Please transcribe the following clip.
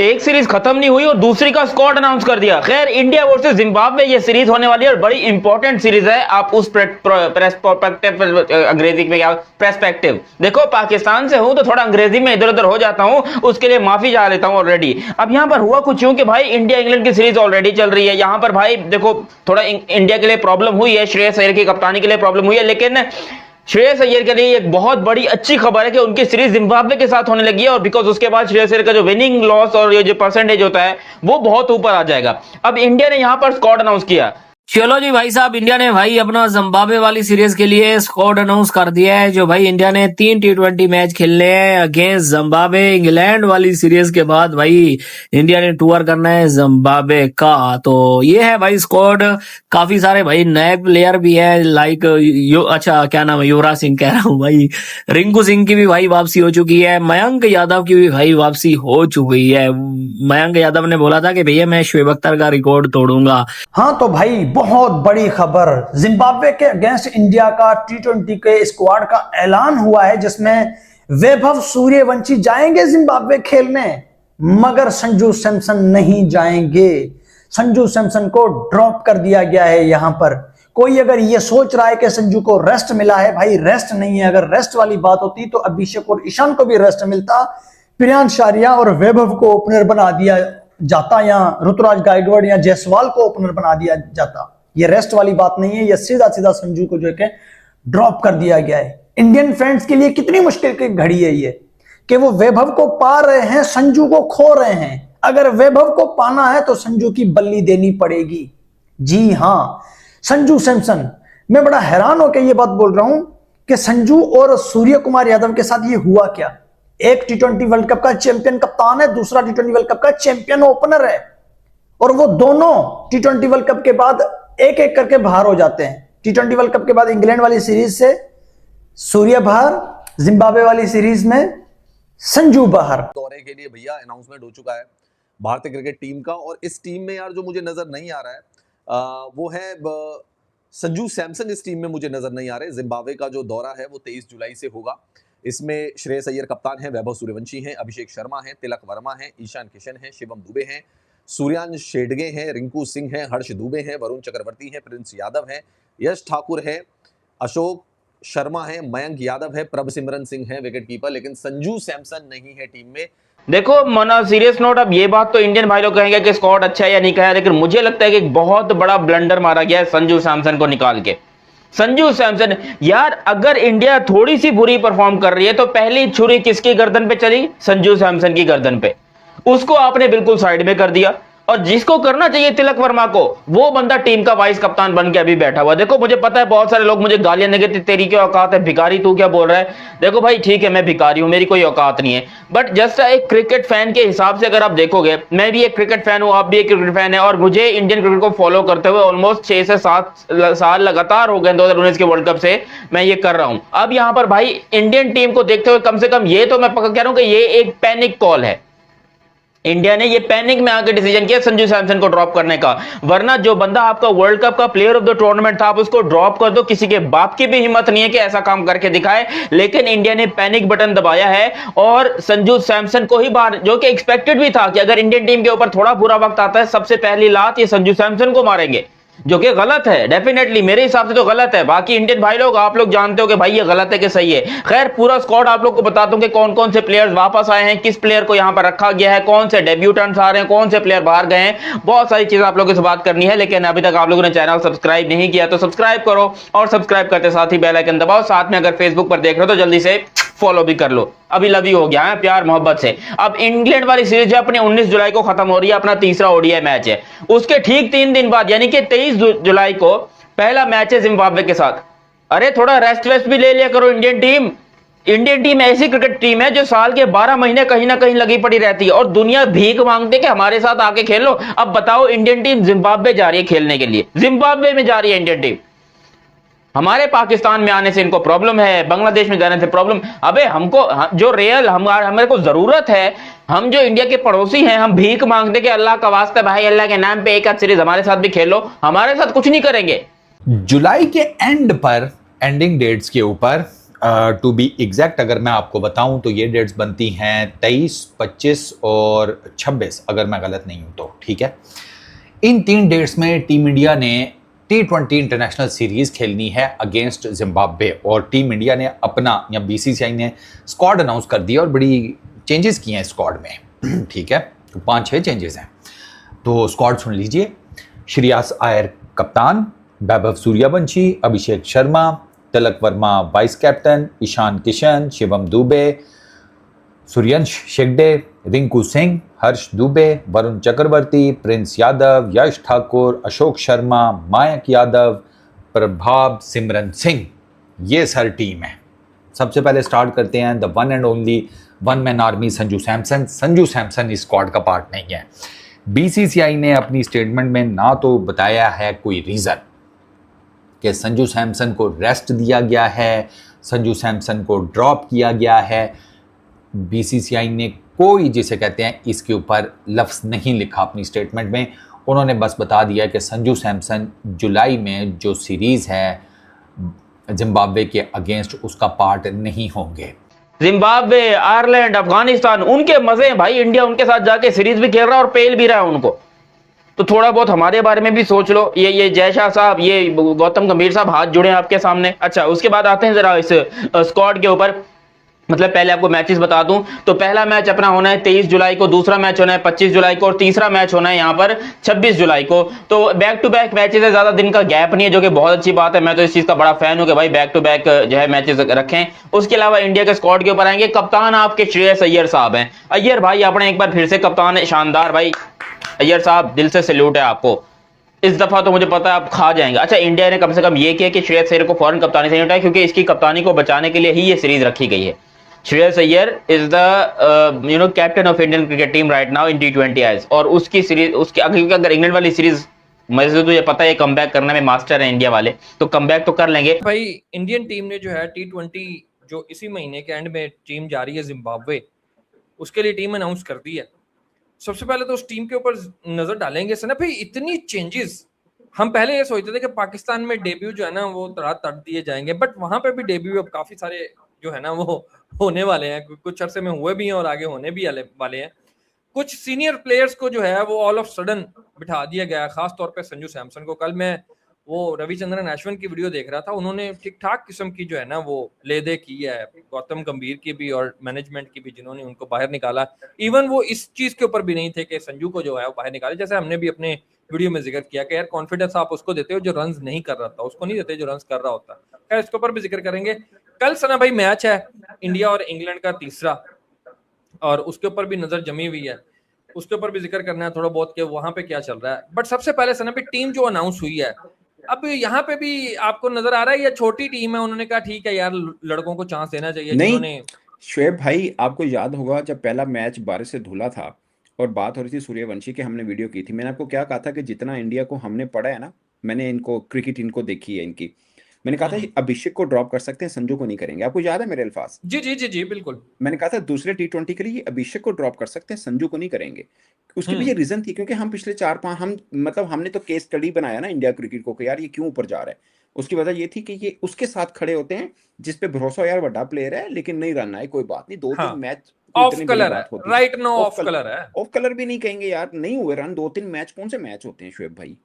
एक सीरीज खत्म नहीं हुई और दूसरी का स्क्वाड अनाउंस कर दिया। खैर, इंडिया वर्सेस जिम्बाब्वे ये सीरीज होने वाली है और बड़ी इंपॉर्टेंट सीरीज है। आप उस अंग्रेजी में क्या पर्सपेक्टिव देखो, पाकिस्तान से हूं तो थोड़ा अंग्रेजी में इधर उधर हो जाता हूं, उसके लिए माफी चाह लेता हूं ऑलरेडी। अब यहां पर हुआ कुछ यूं कि भाई इंडिया इंग्लैंड की सीरीज ऑलरेडी चल रही है। यहां पर भाई देखो, थोड़ा इंडिया के लिए प्रॉब्लम हुई है, श्रेयस अय्यर की कप्तानी के लिए प्रॉब्लम हुई है, लेकिन श्रेयस अय्यर के लिए एक बहुत बड़ी अच्छी खबर है कि उनकी सीरीज जिम्बाब्वे के साथ होने लगी है और बिकॉज उसके बाद श्रेयस अय्यर का जो विनिंग लॉस और ये जो परसेंटेज होता है वो बहुत ऊपर आ जाएगा। अब इंडिया ने यहां पर स्क्वाड अनाउंस किया। चलो जी भाई साहब, इंडिया ने भाई अपना जिम्बाब्वे वाली सीरीज के लिए स्क्वाड अनाउंस कर दिया है। जो भाई इंडिया ने 3 T20 मैच खेलने हैं अगेंस्ट जिम्बाब्वे। इंग्लैंड वाली सीरीज के बाद भाई इंडिया ने टूर करना है जिम्बाब्वे का। तो ये है भाई स्क्वाड। काफी सारे भाई नए प्लेयर भी है, लाइक अच्छा क्या नाम है, युवराज सिंह कह रहा हूँ भाई, रिंकू सिंह की भी भाई वापसी हो चुकी है, मयंक यादव की भी भाई वापसी हो चुकी है। मयंक यादव ने बोला था कि भैया मैं शोएब अख्तर का रिकॉर्ड तोड़ूंगा। हाँ तो भाई बहुत बड़ी खबर, जिम्बाब्वे के अगेंस्ट इंडिया का T20 के स्क्वाड का ऐलान हुआ है, जिसमें वैभव सूर्यवंशी जाएंगे जिम्बाब्वे खेलने, मगर संजू सैमसन नहीं जाएंगे। संजू सैमसन को ड्रॉप कर दिया गया है। यहां पर कोई अगर ये सोच रहा है कि संजू को रेस्ट मिला है, भाई रेस्ट नहीं है। अगर रेस्ट वाली बात होती तो अभिषेक और ईशान को भी रेस्ट मिलता, प्रियांश आर्या और वैभव को ओपनर बना दिया जाता, या ऋतुराज गायकवाड़ या जायसवाल को ओपनर बना दिया जाता। ये रेस्ट वाली बात नहीं है, ये सीधा सीधा संजू को जो है ड्रॉप कर दिया गया है। इंडियन फैंस के लिए कितनी मुश्किल की घड़ी है ये कि वो वैभव को पा रहे हैं, संजू को खो रहे हैं। अगर वैभव को पाना है तो संजू की बल्ली देनी पड़ेगी। जी हां, संजू सैमसन, मैं बड़ा हैरान होकर ये बात बोल रहा हूं कि संजू और सूर्य कुमार यादव के साथ ये हुआ क्या। एक T20 वर्ल्ड कप का चैंपियन कप्तान है, दूसरा T20 वर्ल्ड कप का चैंपियन ओपनर है, और वो दोनों T20 वर्ल्ड कप के बाद एक एक करके बाहर हो जाते हैं। T20 वर्ल्ड कप के बाद इंग्लैंड वाली सीरीज से सूर्य बाहर, जिम्बाब्वे वाली सीरीज में संजू बाहर। दौरे के लिए भैया अनाउंसमेंट हो चुका है भारतीय क्रिकेट टीम का, और इस टीम में यार जो मुझे नजर नहीं आ रहा है वो है संजू सैमसन। इस टीम में मुझे नजर नहीं आ रहे। जिम्बाब्वे का जो दौरा है वो 23 जुलाई से होगा। इसमें श्रेयस अय्यर कप्तान है, वैभव सूर्यवंशी हैं, अभिषेक शर्मा हैं, तिलक वर्मा हैं, ईशान किशन हैं, शिवम दुबे हैं, सूर्यांश शेडगे हैं, रिंकू सिंह हैं, हर्ष दुबे हैं, वरुण चक्रवर्ती हैं, प्रिंस यादव हैं, यश ठाकुर है, अशोक शर्मा है, मयंक यादव है, प्रभसिमरन सिंह है विकेट कीपर, लेकिन संजू सैमसन नहीं है टीम में। देखो मना सीरियस नोट, अब ये बात तो इंडियन भाई लोग कहेंगे कि स्क्वाड अच्छा है या नहीं कहा, लेकिन मुझे लगता है कि एक बहुत बड़ा ब्लंडर मारा गया है संजू सैमसन को निकाल के। संजू सैमसन यार, अगर इंडिया थोड़ी सी बुरी परफॉर्म कर रही है तो पहली छुरी किसकी गर्दन पे चली? संजू सैमसन की गर्दन पे। उसको आपने बिल्कुल साइड में कर दिया, और जिसको करना चाहिए तिलक वर्मा को, वो बंदा टीम का वाइस कप्तान बन के अभी बैठा हुआ। देखो मुझे पता है बहुत सारे लोग मुझे गालियां देंगे, तेरी क्या औकात है भिखारी, तू क्या बोल रहा है। देखो भाई ठीक है, मैं भिखारी हूं, मेरी कोई औकात नहीं है, बट जस्ट एक क्रिकेट फैन के हिसाब से अगर आप देखोगे, मैं भी एक क्रिकेट फैन हूं, आप भी एक क्रिकेट फैन है, और मुझे इंडियन क्रिकेट को फॉलो करते हुए ऑलमोस्ट 6 से 7 साल लगातार हो गए। 2019 के वर्ल्ड कप से मैं ये कर रहा हूं। अब यहां पर भाई इंडियन टीम को देखते हुए कम से कम ये तो मैं पक्का कह रहा हूं कि ये एक पैनिक कॉल है। इंडिया ने ये पैनिक में आकर डिसीजन किया संजू सैमसन को ड्रॉप करने का, वरना जो बंदा आपका वर्ल्ड कप का प्लेयर ऑफ द टूर्नामेंट था, आप उसको ड्रॉप कर दो। किसी के बाप की भी हिम्मत नहीं है कि ऐसा काम करके दिखाए, लेकिन इंडिया ने पैनिक बटन दबाया है और संजू सैमसन को ही बाहर, जो कि एक्सपेक्टेड भी था कि अगर इंडियन टीम के ऊपर थोड़ा बुरा वक्त आता है, सबसे पहली लात ये संजू सैमसन को मारेंगे, जो कि गलत है। डेफिनेटली मेरे हिसाब से तो गलत है। बाकी इंडियन भाई लोग, आप लोग जानते हो कि भाई ये गलत है कि सही है। खैर पूरा स्क्वाड आप लोग को बताता हूं कि कौन कौन से प्लेयर्स वापस आए हैं, किस प्लेयर को यहां पर रखा गया है, कौन से डेब्यूटेंट्स आ रहे हैं, कौन से प्लेयर बाहर गए हैं। बहुत सारी चीजें आप लोगों से बात करनी है, लेकिन अभी तक आप लोगों ने चैनल सब्सक्राइब नहीं किया तो सब्सक्राइब करो, और सब्सक्राइब करते साथ ही बेल आइकन दबाओ। साथ में अगर फेसबुक पर देख रहे हो तो जल्दी से फॉलो भी कर लो। अभी लव यू हो गया है प्यार मोहब्बत से। अब इंग्लैंड वाली सीरीज अपने 19 जुलाई को खत्म हो रही है, अपना तीसरा ओडीआई मैच है। उसके ठीक 3 दिन बाद यानी कि 23 जुलाई को पहला मैच है जिम्बाब्वे के साथ। अरे थोड़ा रेस्ट वेस्ट भी ले लिया करो इंडियन टीम। इंडियन टीम ऐसी क्रिकेट टीम है जो साल के 12 महीने कहीं ना कहीं लगी पड़ी रहती है, और दुनिया भीख मांगते कि हमारे साथ आके खेलो। अब बताओ, इंडियन टीम जिम्बाब्वे जा रही है खेलने के लिए, जिम्बाब्वे में जा रही है इंडियन टीम। हमारे पाकिस्तान में आने से इनको प्रॉब्लम है, बांग्लादेश में जाने से प्रॉब्लम। अबे हमको जो रियल हमारे को जरूरत है, हम जो इंडिया के पड़ोसी हैं, हम भीख मांगते कि अल्लाह का वास्ता भाई, अल्लाह के नाम पे एक आध सीरीज हमारे साथ भी खेलो। हमारे साथ कुछ नहीं करेंगे। जुलाई के एंड पर, एंडिंग डेट्स के ऊपर टू बी एग्जैक्ट अगर मैं आपको बताऊं तो ये डेट्स बनती हैं 23, 25 और 26, अगर मैं गलत नहीं हूं तो, ठीक है। इन 3 डेट्स में टीम इंडिया ने T20 इंटरनेशनल सीरीज खेलनी है अगेंस्ट जिम्बाब्वे, और टीम इंडिया ने अपना या बीसीसीआई ने स्क्वाड अनाउंस कर दिया और बड़ी चेंजेस किए हैं स्क्वाड में, ठीक है। तो 5-6 चेंजेस हैं, तो स्क्वाड सुन लीजिए। श्रेयस अय्यर कप्तान, वैभव सूर्यवंशी, अभिषेक शर्मा, तिलक वर्मा वाइस कैप्टन, ईशान किशन, शिवम दुबे, सूर्यवंश शेगडे, रिंकू सिंह, हर्ष दुबे, वरुण चक्रवर्ती, प्रिंस यादव, यश ठाकुर, अशोक शर्मा, मायक यादव, प्रभाव, सिमरन सिंह। ये सर टीम है। सबसे पहले स्टार्ट करते हैं the one and only one man army Sanju Samson. Sanju Samson इस स्क्वाड का पार्ट नहीं है। बीसीसीआई ने अपनी स्टेटमेंट में ना तो बताया है कोई रीज़न कि संजू सैमसन को रेस्ट दिया गया है, संजू सैमसन को ड्रॉप किया गया है। बीसीसीआई ने कोई जिसे कहते हैं इसके ऊपर लफ्ज़ नहीं लिखा अपनी स्टेटमेंट में। उन्होंने बस बता दिया कि संजू सैमसन जुलाई में जो सीरीज़ है जिम्बाब्वे के अगेंस्ट उसका पार्ट नहीं होंगे। जिम्बाब्वे, आयरलैंड, अफगानिस्तान, उनके मजे हैं भाई। इंडिया उनके साथ जाके सीरीज भी खेल रहा है और पेल भी रहा है उनको। तो थोड़ा बहुत हमारे बारे में भी सोच लो। ये जय शाह साहब, ये गौतम गंभीर साहब हाथ जुड़े हैं आपके सामने। अच्छा, उसके बाद आते हैं जरा इस स्क्वाड के ऊपर। मतलब पहले आपको मैचेस बता दूं तो पहला मैच अपना होना है 23 जुलाई को, दूसरा मैच होना है 25 जुलाई को और तीसरा मैच होना है यहाँ पर 26 जुलाई को। तो बैक टू बैक मैचेस है, ज्यादा दिन का गैप नहीं है, जो कि बहुत अच्छी बात है। मैं तो इस चीज का बड़ा फैन हूं कि भाई बैक टू बैक जो है मैचेस रखें। उसके अलावा इंडिया के स्क्वाड के ऊपर आएंगे। कप्तान आपके श्रेयस अय्यर साहब हैं। अय्यर भाई अपने एक बार फिर से कप्तान है, शानदार भाई। अय्यर साहब दिल से सैल्यूट है आपको। इस दफा तो मुझे पता है आप खा जाएंगे। अच्छा, इंडिया ने कम से कम ये किया कि श्रेयस अय्यर को फौरन कप्तानी से नहीं उठाया, क्योंकि इसकी कप्तानी को बचाने के लिए ही ये सीरीज रखी गई है। Shreyas Iyer is the captain of Indian cricket team right now in T20 eyes. और उसकी सीरीज, उसकी अगर इंग्लैंड वाली सीरीज, मुझे तो ये पता है कमबैक करने में मास्टर है इंडिया वाले, तो कमबैक तो कर लेंगे भाई। इंडियन टीम ने जो है T20 जो इसी महीने के एंड में टीम जा रही है जिम्बाब्वे, उसके लिए टीम अनाउंस कर दी है। सबसे पहले तो उस टीम के ऊपर नजर डालेंगे सना भाई। इतनी चेंजेस, हम पहले ये सोचते थे कि पाकिस्तान में डेब्यू जो है ना वो तड़ दिए जाएंगे, बट वहां पे भी डेब्यू अब काफी सारे जो है ना वो होने वाले हैं। कुछ अरसे में हुए भी हैं और आगे होने भी वाले हैं। कुछ सीनियर प्लेयर्स को जो है वो ऑल ऑफ सडन बिठा दिया गया, खास तौर पे संजू सैमसन को। कल मैं वो रविचंद्रन अश्विन की वीडियो देख रहा था, उन्होंने ठीक ठाक किस्म की जो है ना वो लेदे की है, गौतम गंभीर की भी और मैनेजमेंट की भी, जिन्होंने उनको बाहर निकाला। इवन वो इस चीज के ऊपर भी नहीं थे कि संजू को जो है वो बाहर निकाले। जैसे हमने भी अपने वीडियो में जिक्र किया कि यार कॉन्फिडेंस आप उसको देते हो जो रन नहीं कर रहा था, उसको नहीं देते जो रन कर रहा होता। खैर इसके ऊपर भी जिक्र करेंगे। कल सना भाई मैच है इंडिया और इंग्लैंड का तीसरा, और उसके ऊपर भी नजर जमी हुई है, उसके ऊपर भी जिक्र करना है थोड़ा बहुत कि वहां पे क्या चल रहा है। बट सबसे पहले सना भाई टीम जो अनाउंस हुई है, अब यहाँ पे भी आपको नजर आ रहा है ये छोटी टीम है, उन्होंने कहा ठीक है यार लड़कों को चांस देना चाहिए नहीं श्वेब भाई, आपको याद होगा जब पहला मैच बारिश से धुला था और बात हो रही थी सूर्यवंशी की, हमने वीडियो की थी। मैंने आपको क्या कहा था कि जितना इंडिया को हमने पढ़ा है ना, मैंने इनको क्रिकेट इनको देखी है इनकी, मैंने कहा था अभिषेक को ड्रॉप कर सकते हैं, संजू को नहीं करेंगे। आपको याद है मेरे अल्फाज? जी जी जी जी बिल्कुल। मैंने कहा था दूसरे T20 के लिए अभिषेक को ड्रॉप कर सकते हैं, संजू को नहीं करेंगे। उसके पीछे रीजन थी क्योंकि हम पिछले 4-5 हमने तो केस स्टडी बनाया ना इंडिया क्रिकेट को कि यार ये क्यों ऊपर जा रहा है। उसकी वजह ये थी कि ये उसके साथ खड़े होते हैं जिस पे भरोसा, यार बड़ा प्लेयर है लेकिन नहीं रन है, कोई बात नहीं, 2-3 मैच ऑफ कलर है, राइट नो ऑफ कलर है, ऑफ कलर भी नहीं कहेंगे यार, नहीं हुए रन 2-3 मैच, कौन से मैच होते हैं शुएब भाई?